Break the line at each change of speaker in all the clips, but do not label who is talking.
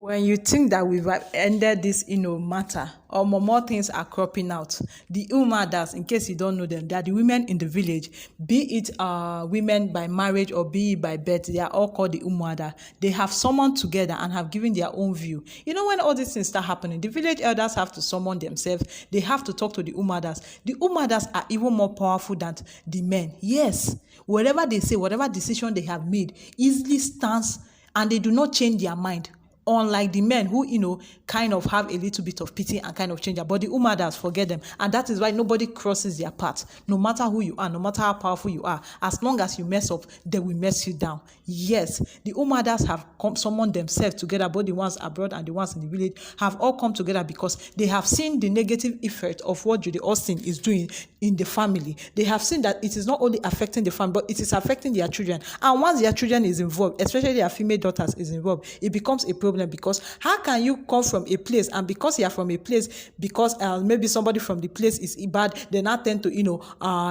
When you think that we've ended this, matter, or more things are cropping out. The Umuadas, in case you don't know them, they are the women in the village, be it women by marriage or be it by birth. They are all called the Umuada. They have summoned together and have given their own view. When all these things start happening, the village elders have to summon themselves. They have to talk to the Umuadas. The Umuadas are even more powerful than the men. Yes, whatever they say, whatever decision they have made, easily stands, and they do not change their mind. Unlike the men who, kind of have a little bit of pity and kind of change. But the Umuadas, forget them. And that is why nobody crosses their path. No matter who you are, no matter how powerful you are, as long as you mess up, they will mess you down. Yes, the Umuadas have summoned themselves together, both the ones abroad and the ones in the village, have all come together because they have seen the negative effect of what Judy Austin is doing in the family. They have seen that it is not only affecting the family, but it is affecting their children. And once their children is involved, especially their female daughters is involved, it becomes a problem. Because how can you come from a place, and because you are from a place, because maybe somebody from the place is bad, they now tend to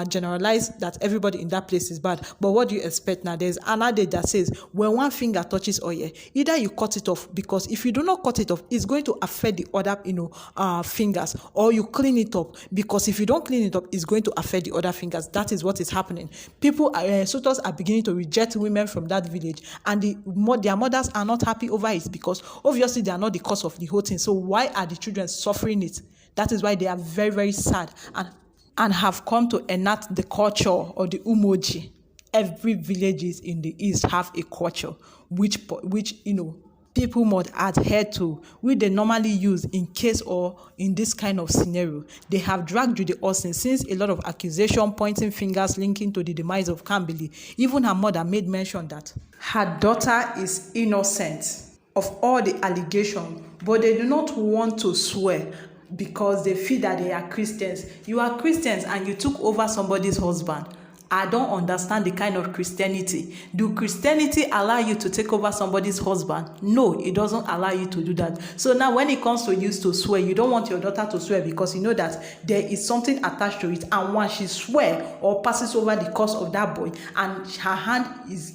generalize that everybody in that place is bad. But what do you expect now? There's an adage that says when one finger touches oil, either you cut it off, because if you do not cut it off, it's going to affect the other fingers, or you clean it up, because if you don't clean it up, it's going to affect the other fingers. That is what is happening. People, suitors are beginning to reject women from that village, and their mothers are not happy over it, because obviously they are not the cause of the whole thing. So why are the children suffering it? That is why they are very, very sad and have come to enact the culture or the umoji. Every villages in the east have a culture which people must adhere to, which they normally use in case or in this kind of scenario. They have dragged Judy Austin since a lot of accusation, pointing fingers, linking to the demise of Kambili. Even her mother made mention that her daughter is innocent of all the allegations, but they do not want to swear because they feel that they are Christians. You are Christians and you took over somebody's husband. I don't understand the kind of Christianity. Do Christianity allow you to take over somebody's husband? No, it doesn't allow you to do that. So now when it comes to you to swear, you don't want your daughter to swear because you know that there is something attached to it. And once she swear or passes over the cause of that boy and her hand is,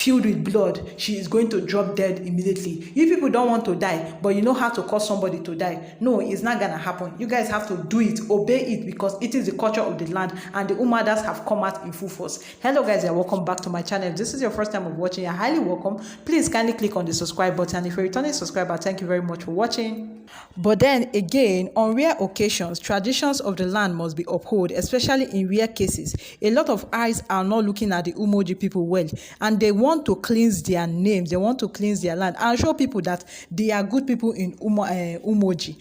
filled with blood, she is going to drop dead immediately. You people don't want to die, but you know how to cause somebody to die. No, it's not gonna happen. You guys have to do it, obey it, because it is the culture of the land, and the Umuadas have come out in full force. Hello guys, and welcome back to my channel. If this is your first time of watching, you're highly welcome. Please kindly click on the subscribe button. If you're a returning subscriber, thank you very much for watching. But then again, on rare occasions, traditions of the land must be upheld, especially in rare cases. A lot of eyes are not looking at the Umoji people well, and they want to cleanse their names, they want to cleanse their land and show people that they are good people in Umoji.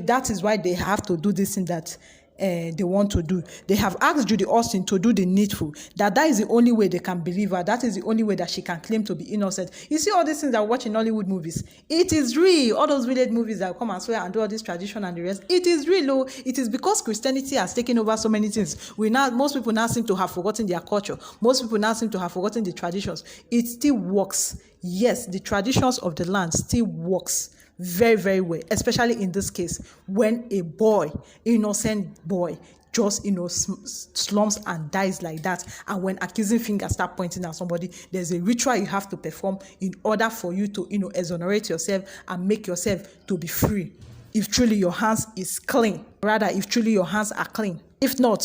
That is why they have to do this thing that they want to do. They have asked Judy Austin to do the needful, that is the only way they can believe her. That is the only way that she can claim to be innocent. You see all these things that we watch in Hollywood movies, it is real. All those village movies that come and swear and do all this tradition and the rest, it is real. Oh, it is because Christianity has taken over so many things. Most people now seem to have forgotten their culture. Most people now seem to have forgotten the traditions. It still works. Yes, the traditions of the land still works very, very well, especially in this case when a boy, innocent boy, just slumps and dies like that. And when accusing fingers start pointing at somebody, there's a ritual you have to perform in order for you to exonerate yourself and make yourself to be free, if truly your hands is clean. Rather, if truly your hands are clean. If not,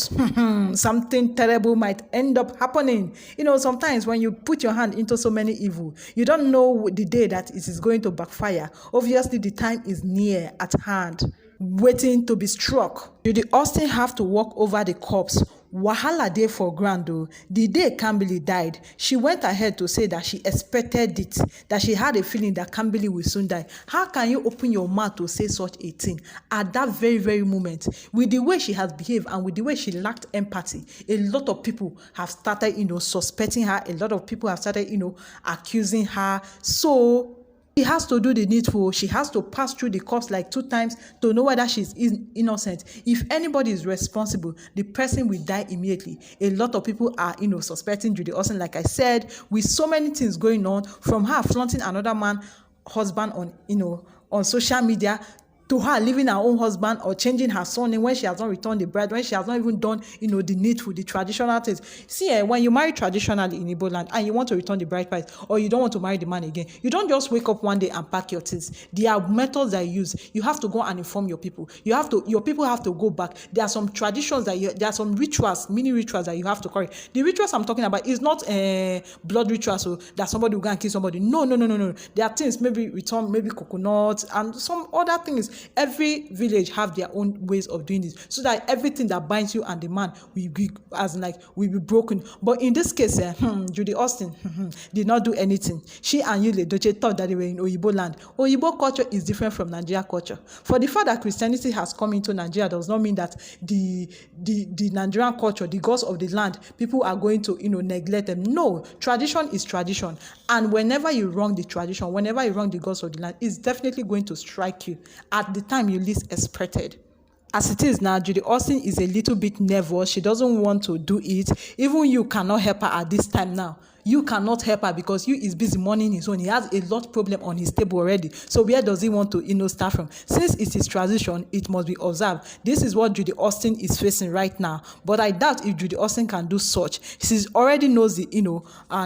something terrible might end up happening. Sometimes when you put your hand into so many evil, you don't know the day that it is going to backfire. Obviously, the time is near at hand, waiting to be struck. Judy Austin have to walk over the corpse. Wahala dey for ground though. The day Kambili died, she went ahead to say that she expected it, that she had a feeling that Kambili will soon die. How can you open your mouth to say such a thing at that very, very moment? With the way she has behaved and with the way she lacked empathy, a lot of people have started, suspecting her. A lot of people have started, accusing her. So she has to do the needful. She has to pass through the course like 2 times to know whether she's innocent. If anybody is responsible, the person will die immediately. A lot of people are, suspecting Judy Austin, like I said, with so many things going on, from her flaunting another man's husband on social media, to her leaving her own husband or changing her surname when she has not returned the bride, when she has not even done, the needful, the traditional things. See, when you marry traditionally in Igbo land and you want to return the bride price, or you don't want to marry the man again, you don't just wake up one day and pack your things. There are methods that you use. You have to go and inform your people. Your people have to go back. There are some traditions there are some rituals, mini rituals that you have to carry. The rituals I'm talking about is not blood rituals, so that somebody will go and kill somebody. No. There are things, maybe return, maybe coconut and some other things. Every village have their own ways of doing this, so that everything that binds you and the man will be broken. But in this case, Judy Austin did not do anything. She and Yul Edochie thought that they were in Oyibo land. Oyibo culture is different from Nigeria culture. For the fact that Christianity has come into Nigeria does not mean that the Nigerian culture, the gods of the land, people are going to neglect them. No, tradition is tradition, and whenever you wrong the tradition, whenever you wrong the gods of the land, it's definitely going to strike you at the time you least expected. As it is now, Judy Austin is a little bit nervous. She doesn't want to do it. Even you cannot help her at this time now. You cannot help her because you is busy mourning his own. He has a lot of problem on his table already. So where does he want to start from? Since it is transition, it must be observed. This is what Judy Austin is facing right now. But I doubt if Judy Austin can do such. She already knows the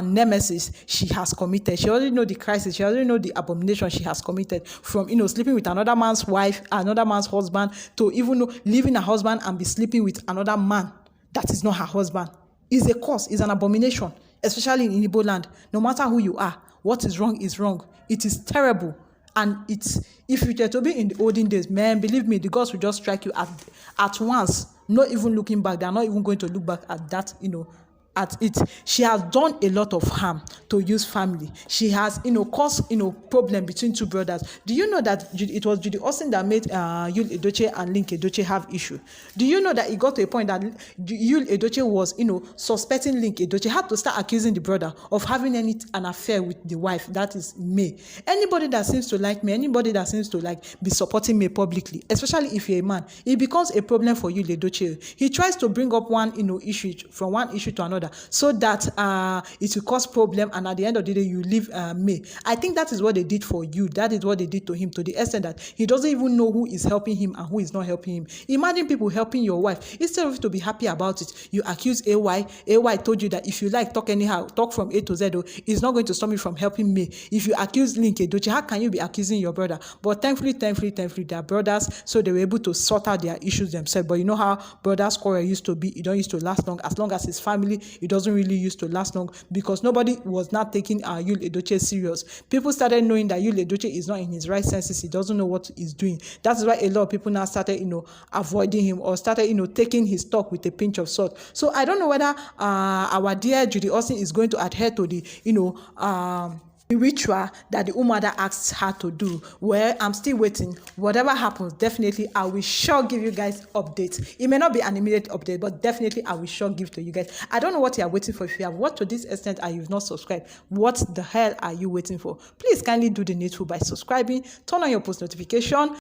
nemesis she has committed. She already knows the crisis. She already knows the abomination she has committed, from sleeping with another man's wife, another man's husband, to even leaving her husband and be sleeping with another man that is not her husband. Is a curse, is an abomination. Especially in Igbo land, no matter who you are, what is wrong is wrong. It is terrible. And if you were to be in the olden days, man, believe me, the gods will just strike you at once, not even looking back. They are not even going to look back at that, at it. She has done a lot of harm to Yu's family. She has, caused, problem between two brothers. Do you know that it was Judy Austin that made Yul Edochie and Link Edochie have issue? Do you know that it got to a point that Yul Edochie was, suspecting Link Edochie, had to start accusing the brother of having an affair with the wife, that is May. Anybody that seems to like me, anybody that seems to be supporting me publicly, especially if you're a man, it becomes a problem for Yul Edochie. He tries to bring up one, issue from one issue to another, so that it will cause problem, and at the end of the day you leave May. I think that is what they did for you. That is what they did to him, to the extent that he doesn't even know who is helping him and who is not helping him. Imagine people helping your wife. Instead of you to be happy about it, you accuse AY told you that if you talk anyhow, talk from A to Z, it's not going to stop me from helping me. If you accuse Link Edochie, how can you be accusing your brother? But thankfully they are brothers, so they were able to sort out their issues themselves. But you know how brothers quarrel used to be. It don't used to last long. As long as his family, it doesn't really used to last long, because nobody was not taking Yul Edochie serious. People started knowing that Yul Edochie is not in his right senses. He doesn't know what he's doing. That is why a lot of people now started, avoiding him, or started, taking his talk with a pinch of salt. So I don't know whether our dear Judy Austin is going to adhere to the, the ritual that the Umuada asked her to do. Well, I'm still waiting. Whatever happens, definitely I will sure give you guys updates. It may not be an immediate update, but definitely I will sure give to you guys. I don't know what you are waiting for. If you have watched to this extent and you've not subscribed, what the hell are you waiting for? Please kindly do the needful by subscribing, turn on your post notification.